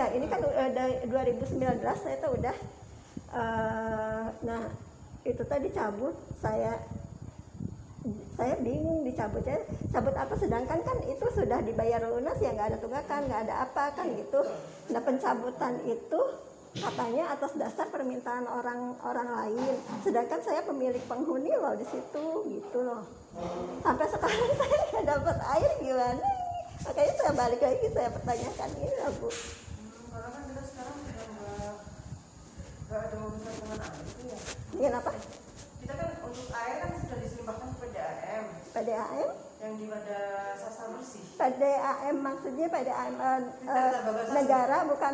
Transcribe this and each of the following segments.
yang ini kan dari 2019 saya tuh udah nah itu tadi cabut, saya bingung dicabutnya, cabut apa, sedangkan kan itu sudah dibayar lunas ya, nggak ada tunggakan, nggak ada apa kan gitu. Nah pencabutan itu katanya atas dasar permintaan orang lain, sedangkan saya pemilik penghuni loh di situ gitu loh. Sampai sekarang saya nggak dapat air, gimana ini? Makanya saya balik lagi, saya pertanyakan ini lah Bu. Karena kan kita sekarang nggak ada urusan dengan air itu ya. Kenapa? Kita kan untuk air kan sudah diselimpahkan ke PDAM. PDAM? Yang di pada Sasa Bersih. PDAM maksudnya PDAM negara, bukan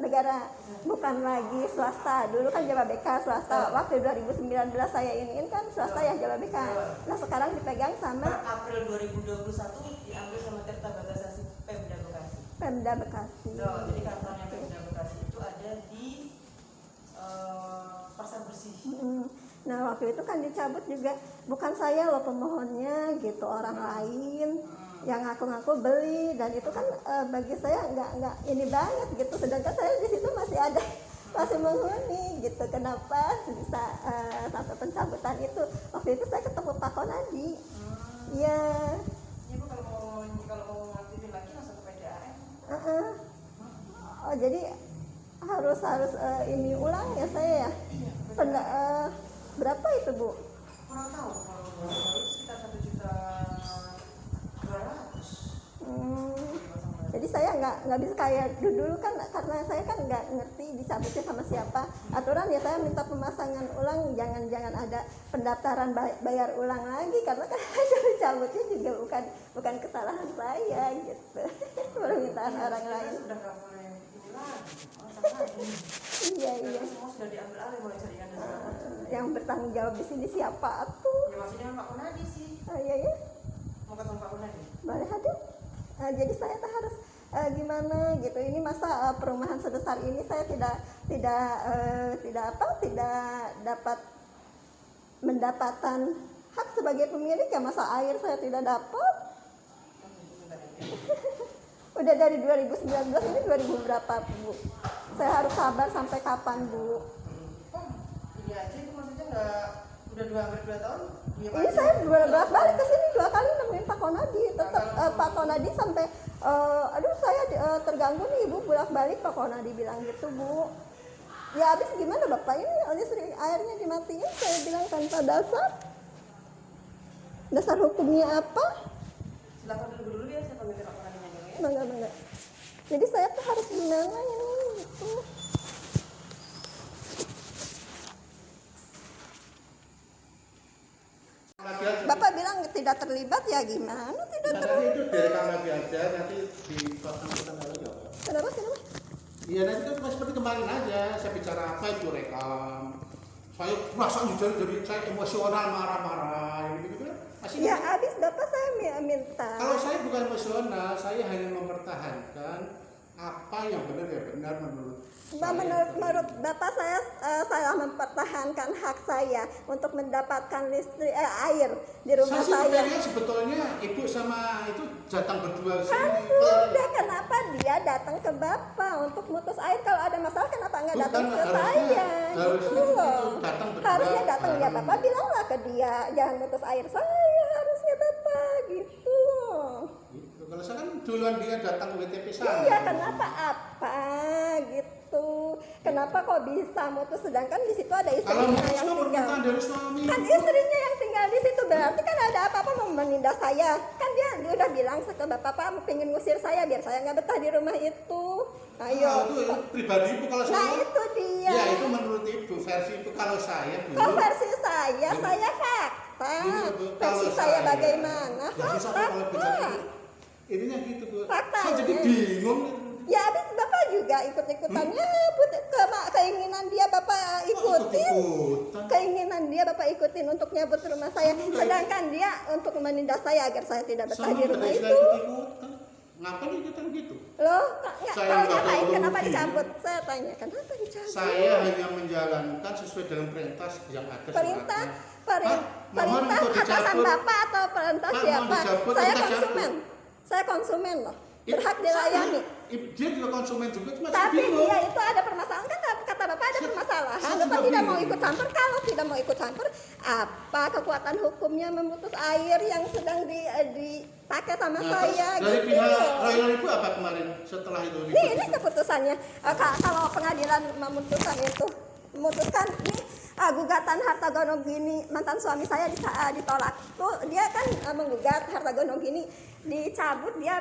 negara, bukan lagi swasta. Dulu kan Jababeka swasta. Waktu 2019 saya ini kan swasta ya Jababeka. Nah sekarang dipegang sama per April 2021 diambil sama Tirta Bagasasi Pemda Bekasi. Pemda Bekasi. Jadi kantornya Pemda Bekasi itu ada di Pasar Bersih. Nah waktu itu kan dicabut juga bukan saya loh pemohonnya gitu, orang lain yang ngaku-ngaku beli, dan itu kan bagi saya nggak ini banget gitu, sedangkan saya di situ masih menghuni gitu. Kenapa bisa sampai pencabutan itu? Waktu itu saya ketemu Pak Konadi. Iya. Ibu kalau mau ngaktifin lagi langsung ke PDAM. Oh jadi harus ini ulang ya saya ya. Berapa itu Bu? Kurang tahu, kalau itu sekitar 1.200.000. Jadi saya nggak bisa kayak dulu kan, karena saya kan nggak ngerti dicabutnya sama siapa. Aturan ya saya minta pemasangan ulang, jangan ada pendaftaran bayar ulang lagi, karena kan dicabutnya juga bukan kesalahan saya gitu. Permintaan orang lain. Sudah nggak boleh ini lagi. Iya. Semua sudah diambil alih mulai jaringan dan segala macam. Yang bertanggung jawab di sini siapa tuh? Ya maksudnya Pak Konadi sih. Iya ya. Mau ketemu Pak Konadi? Boleh hadir. Jadi saya tuh harus gimana gitu. Ini masa perumahan sebesar ini saya tidak dapat mendapatkan hak sebagai pemilik ya, masa air saya tidak dapat. Udah dari 2019 ini 2000 berapa Bu? Saya harus sabar sampai kapan Bu? Ini aja itu maksudnya nggak udah hampir 2 tahun? Ini saya balik ke sini 2 kali nemuin Pak Konadi, tetap Pak Konadi sampai aduh saya terganggu nih Ibu, bolak-balik Pak Konadi bilang gitu Bu. Ya habis gimana Bapak, ini listrik airnya dimatiin, saya bilang tanpa dasar hukumnya apa? Silakan dulu ya, saya panggil Pak Konadinya dulu ya. Bangga. Jadi saya tuh harus gimana ini gitu. Bapak bilang tidak terlibat ya, gimana tidak terlibat? Nanti itu direkam lagi aja, nanti dipotong lagi ya. Kenapa? Iya nanti kan seperti kemarin aja, saya bicara apa itu rekam. Saya merasa jadi saya emosional, marah-marah, gitu kan. Ya habis Bapak saya minta. Kalau saya bukan emosional, saya hanya mempertahankan apa yang benar ya benar menurut Menurut Bapak saya mempertahankan hak saya untuk mendapatkan listrik air di rumah saya. Sebetulnya ibu sama itu datang berdua sini. Kan sudah, kenapa dia datang ke Bapak untuk mutus air? Kalau ada masalah kenapa nggak datang ke saya? Gitu loh. Harusnya datang ya Bapak, bilanglah ke dia jangan mutus air saya, harusnya Bapak gitu loh. Gitu. Kalau saya kan duluan dia datang ke WTP saya. Iya, kenapa apa gitu? Kenapa kok bisa mutus sedangkan di situ ada istrinya yang tinggal? Kan istrinya yang tinggal di situ, berarti kan ada apa-apa mau menindas saya. Kan dia udah bilang ke Bapak, Pak pengen ngusir saya biar saya nggak betah di rumah itu. Ayo. Itu pribadi ibu kalau saya. Nah itu dia. Ya itu menurut ibu, versi itu kalau saya dulu. Kok versi saya fakta. Versi saya bagaimana? Fakta. Ininya gitu Bu. Faktanya. Saya jadi bingung. Ya habis Bapak juga ikut-ikutannya, keinginan dia Bapak ikutin. Keinginan dia Bapak ikutin untuk nyabut rumah saya. Sedangkan dia untuk menindas saya agar saya tidak betah di rumah itu. Ngapain ikutan gitu? Loh, ngapain? Kenapa begini. dicabut? Saya tanya, kenapa dicabut? Saya hanya menjalankan sesuai dengan perintah yang ada. Perintah Mohon untuk atasan dicabut. Bapak atau perintah Pak, siapa? mohon dicabut, Saya kita konsumen. cabut. Saya konsumen loh. berhak dilayani. Dia juga konsumen juga, cuma saya Tapi bingung. dia itu ada permasalahan kan, kata Bapak ada permasalahan. saya Bapak juga tidak mau bingung. ikut campur. Kalau tidak mau ikut campur, apa kekuatan hukumnya memutus air yang sedang dipakai sama Nah, saya terus dari gitu. pihak Royal itu apa kemarin setelah itu Ini keputusannya. Kalau pengadilan memutuskan ini gugatan harta gono gini mantan suami saya ditolak. Tuh dia kan menggugat harta gono gini dicabut, dia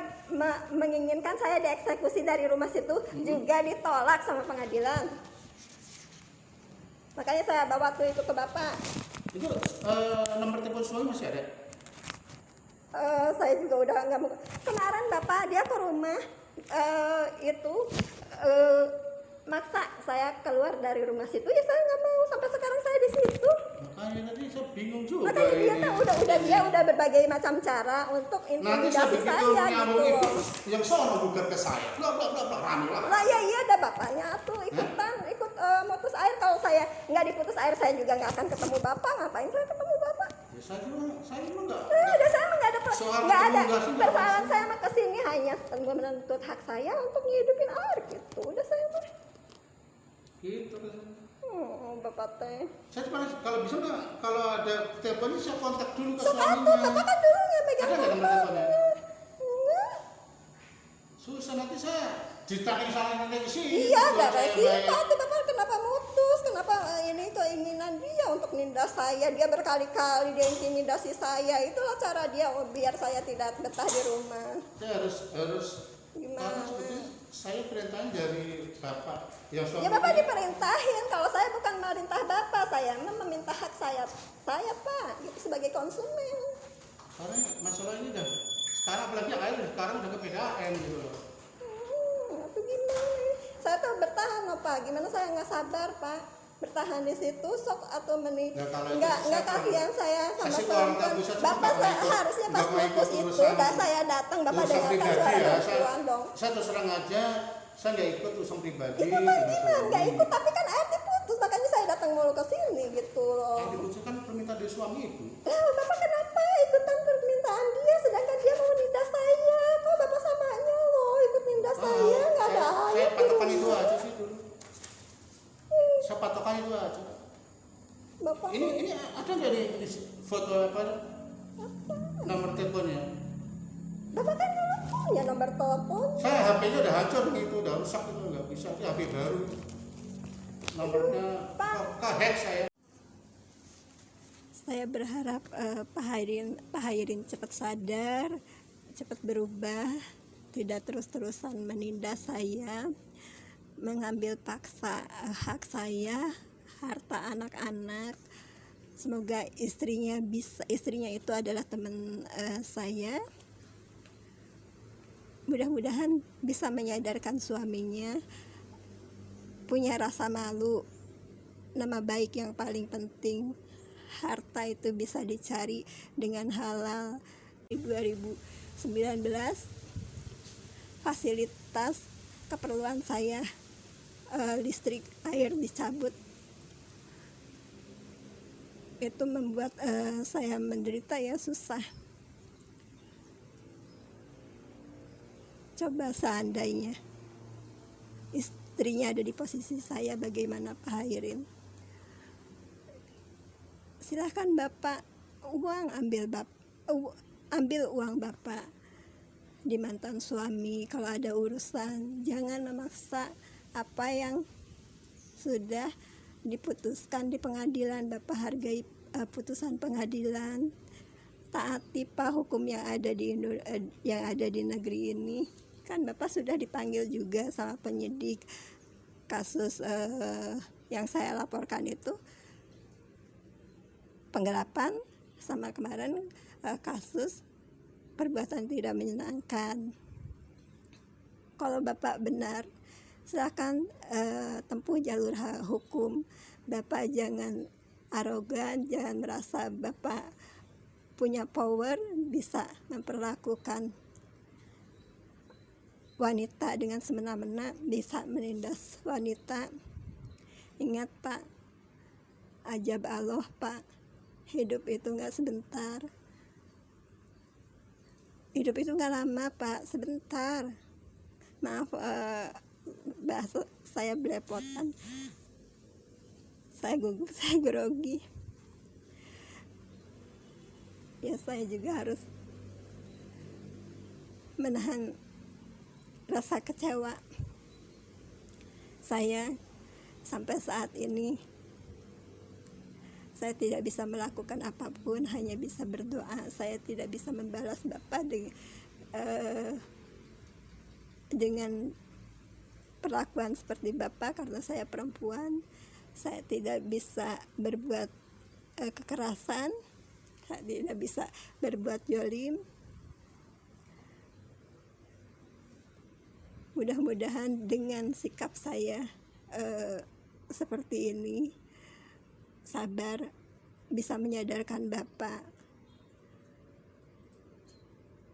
menginginkan saya dieksekusi dari rumah situ, juga ditolak sama pengadilan. Makanya saya bawa tuh itu ke Bapak. itu nomor telepon suami masih ada? Saya juga udah nggak mau. Kemarin Bapak dia ke rumah itu maksa saya keluar dari rumah situ, ya saya nggak mau, sampai sekarang saya di situ. Makanya tadi saya bingung juga Makanya dia ini. kan dia udah berbagai macam cara untuk Nanti intimidasi begitu saya nyambung gitu itu loh. yang sono gugat ke saya. Bla bla bla bla rame lah. Lah ya iya ada bapaknya tuh ikutan ikut mutus air. Kalau saya nggak diputus air saya juga nggak akan ketemu bapak. Ngapain saya ketemu bapak? Ya saya memang enggak. Ada saya mah nggak ada Soal nggak ada komunikasi nggak persoalan. langsung. Saya mah kesini hanya menuntut hak saya untuk ngehidupin air gitu. Udah saya mah. Gitu. Bapak teh. Saya cuma kalau bisa nggak, kalau ada teleponnya saya kontak dulu ke Sok atuh, suaminya. bapak kan dulu nggak megang Ada nggak nomor bapak. teleponnya? Enggak. Susah nanti saya ditanya sana nanti sih. Iya, ada resiko tuh bapak kenapa mutus, kenapa ini keinginan dia untuk nindas saya, dia berkali-kali dia intimidasi saya, itulah cara dia biar saya tidak betah di rumah. Saya harus Gimana? karena sebetulnya saya perintahnya dari bapak yang suami. Ya bapak diperintahin, kalau saya bukan merintah bapak, saya meminta hak saya pak, gitu sebagai konsumen. Karena masalah ini udah sekarang apalagi air sekarang udah ke PDAM gitu loh. Itu gimana? Saya tuh bertahan loh pak, gimana saya nggak sabar pak, bertahan di situ sok atau Ya, kalau itu nggak saya kasihan saya sama kasih uang teman. tak bisa, Bapak nggak mau ikut. harusnya pas Nggak mau ikut putus itu urusan- udah saya datang bapak Urusan dengarkan pribadi suara ya, perempuan dong. saya terus terang aja, saya nggak ikut urusan pribadi. Itu kan gimana? Nggak ikut tapi kan air diputus, makanya saya datang mulu ke sini gitu loh. Yang diputuskan permintaan dari suami itu. Bapak kenapa ikutan permintaan dia sedangkan dia mau nindas saya? Kok bapak samanya loh ikut nindas saya? Nggak ada saya air di patokan itu rumah. aja sih dulu. Saya patokan itu aja. Bapak Ini ada nggak nih ini foto apa? Nomor teleponnya. Bapak kan dulu punya nomor telepon. Saya HP-nya udah hancur gitu, udah rusak itu nggak bisa. Ini HP baru. Nomornya kehack saya. Saya berharap Pak Hairin cepat sadar, cepat berubah, tidak terus-terusan menindas saya, mengambil paksa hak saya, harta anak-anak. Semoga istrinya itu adalah teman saya. Mudah-mudahan bisa menyadarkan suaminya, punya rasa malu, nama baik yang paling penting. Harta itu bisa dicari dengan halal. Di 2019 fasilitas keperluan saya, listrik, air dicabut. Itu membuat saya menderita ya, susah. Coba seandainya istrinya ada di posisi saya, bagaimana Pak Hairin? Silahkan bapak ambil uang bapak di mantan suami. Kalau ada urusan jangan memaksa apa yang sudah diputuskan di pengadilan. Bapak hargai putusan pengadilan, taati pak hukum yang ada di negeri ini. Kan bapak sudah dipanggil juga sama penyidik kasus yang saya laporkan itu, penggelapan, sama kemarin kasus perbuatan tidak menyenangkan. Kalau bapak benar, silakan tempuh jalur hukum. Bapak jangan arogan, jangan merasa bapak punya power, bisa memperlakukan wanita dengan semena-mena, bisa menindas wanita. Ingat pak, ajab Allah pak, hidup itu nggak sebentar. Hidup itu nggak lama Pak, sebentar. Maaf, bahasa saya belepotan, saya gugup, saya grogi. Ya saya juga harus menahan rasa kecewa saya. Sampai saat ini saya tidak bisa melakukan apapun, hanya bisa berdoa. Saya tidak bisa membalas Bapak dengan perlakuan seperti Bapak karena saya perempuan. Saya tidak bisa berbuat kekerasan, saya tidak bisa berbuat jolim. Mudah-mudahan dengan sikap saya seperti ini, sabar, bisa menyadarkan Bapak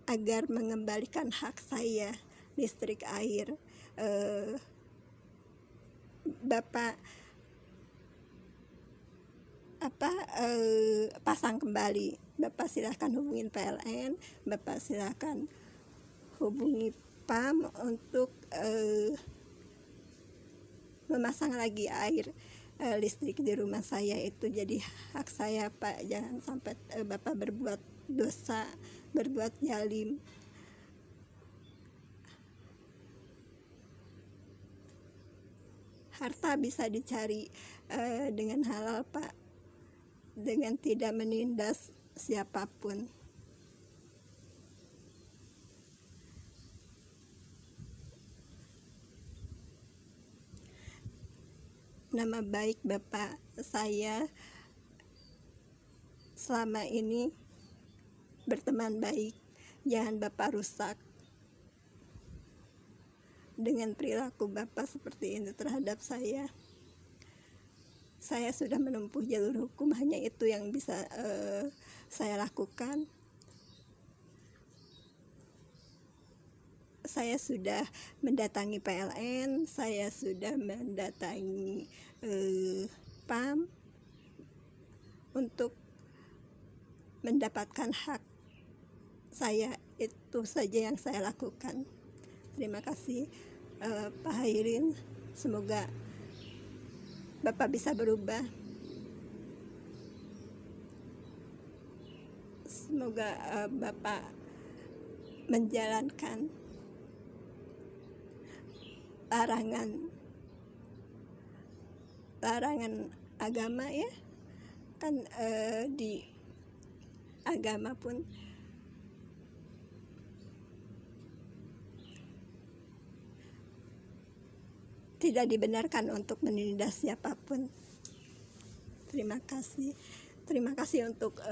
agar mengembalikan hak saya, listrik, air. Bapak pasang kembali. Bapak silahkan hubungin PLN, Bapak silahkan hubungi PAM untuk memasang lagi air listrik di rumah saya. Itu jadi hak saya Pak. Jangan sampai Bapak berbuat dosa, berbuat zalim. Harta bisa dicari dengan halal Pak, dengan tidak menindas siapapun. Nama baik Bapak saya selama ini berteman baik. Jangan Bapak rusak dengan perilaku Bapak seperti ini terhadap saya. Saya sudah menempuh jalur hukum, hanya itu yang bisa saya lakukan. Saya sudah mendatangi PLN, saya sudah mendatangi PAM untuk mendapatkan hak saya. Itu saja yang saya lakukan. Terima kasih Pak Hairin, semoga Bapak bisa berubah. Semoga Bapak menjalankan larangan agama ya, kan di agama pun tidak dibenarkan untuk menindas siapapun. Terima kasih untuk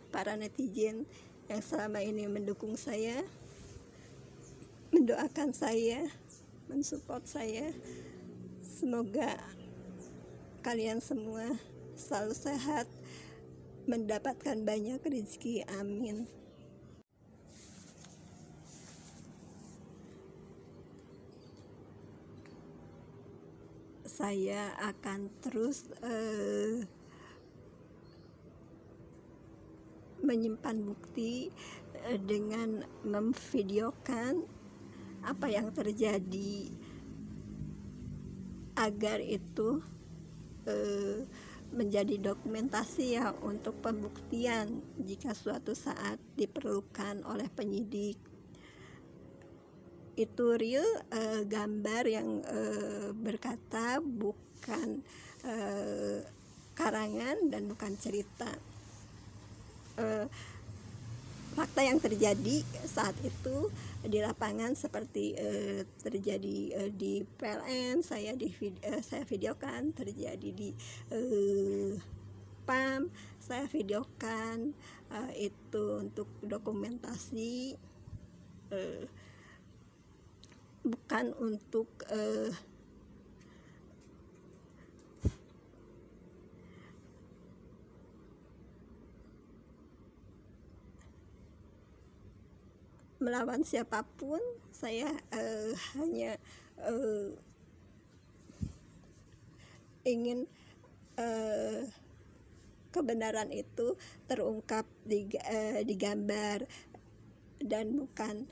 para netizen yang selama ini mendukung saya, mendoakan saya, mensupport saya. Semoga kalian semua selalu sehat, mendapatkan banyak rezeki, amin. Saya akan terus menyimpan bukti dengan memvideokan apa yang terjadi, agar itu menjadi dokumentasi ya untuk pembuktian jika suatu saat diperlukan oleh penyidik. Itu real gambar yang berkata, bukan karangan dan bukan cerita. Fakta yang terjadi saat itu di lapangan seperti terjadi di PLN, saya videokan, terjadi di PAM, saya videokan. Itu untuk dokumentasi, bukan untuk melawan siapapun. Saya hanya ingin kebenaran itu terungkap di gambar. dan bukan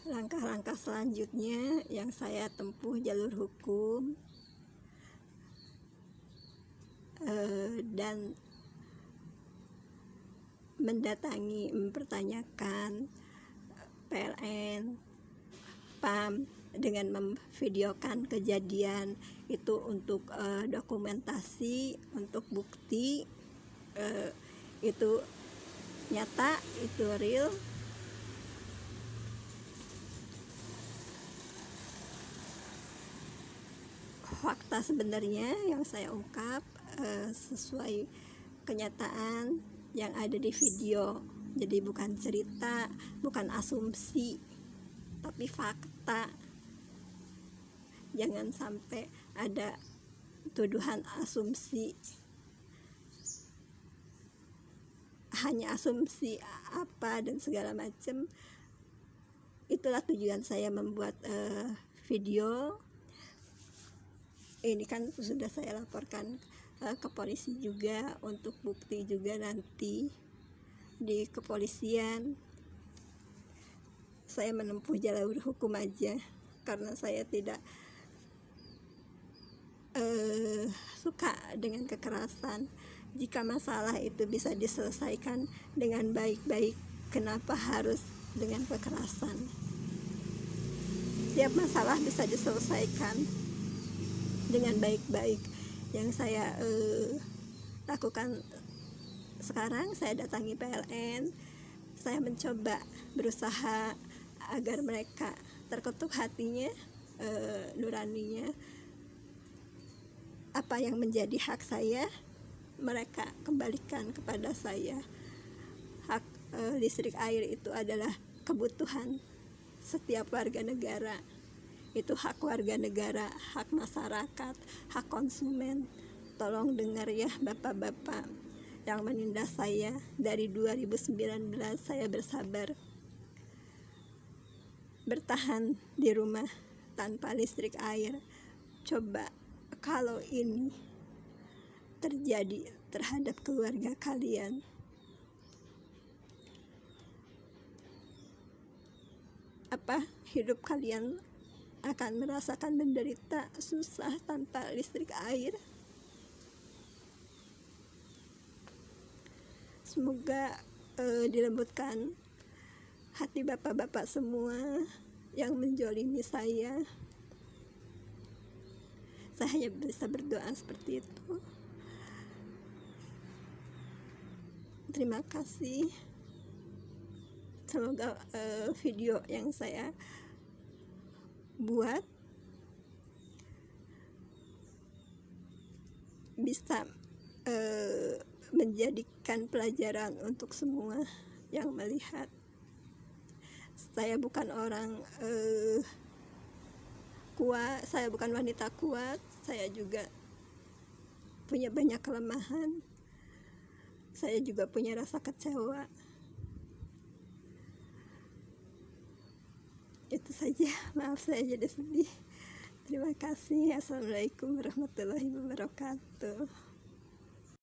langkah-langkah selanjutnya yang saya tempuh jalur hukum, dan mendatangi, mempertanyakan PLN, PAM dengan memvideokan kejadian itu untuk dokumentasi, untuk bukti itu nyata, itu real. Fakta sebenarnya yang saya ungkap sesuai kenyataan yang ada di video. Jadi bukan cerita, bukan asumsi, tapi fakta. Jangan sampai ada tuduhan asumsi, hanya asumsi apa dan segala macam. Itulah tujuan saya membuat video ini. Kan sudah saya laporkan ke polisi juga, untuk bukti juga nanti di kepolisian. Saya menempuh jalur hukum aja karena saya tidak suka dengan kekerasan. Jika masalah itu bisa diselesaikan dengan baik-baik, kenapa harus dengan kekerasan? Setiap masalah bisa diselesaikan dengan baik-baik. Yang saya lakukan sekarang, saya datangi PLN, saya mencoba berusaha agar mereka terketuk hatinya, nuraninya. Apa yang menjadi hak saya, mereka kembalikan kepada saya. Hak listrik air itu adalah kebutuhan setiap warga negara. Itu hak warga negara, hak masyarakat, hak konsumen. Tolong dengar ya bapak-bapak yang menindas saya. Dari 2019 saya bersabar bertahan di rumah tanpa listrik air. Coba kalau ini terjadi terhadap keluarga kalian, apa hidup kalian akan merasakan menderita susah tanpa listrik air? Semoga dilembutkan hati bapak-bapak semua yang menjolimi saya. Saya hanya bisa berdoa seperti itu. Terima kasih. Semoga video yang saya buat bisa menjadikan pelajaran untuk semua yang melihat. Saya bukan orang kuat, saya bukan wanita kuat, saya juga punya banyak kelemahan, saya juga punya rasa kecewa. Itu saja, maaf saya jadi sedih. Terima kasih. Assalamualaikum warahmatullahi wabarakatuh.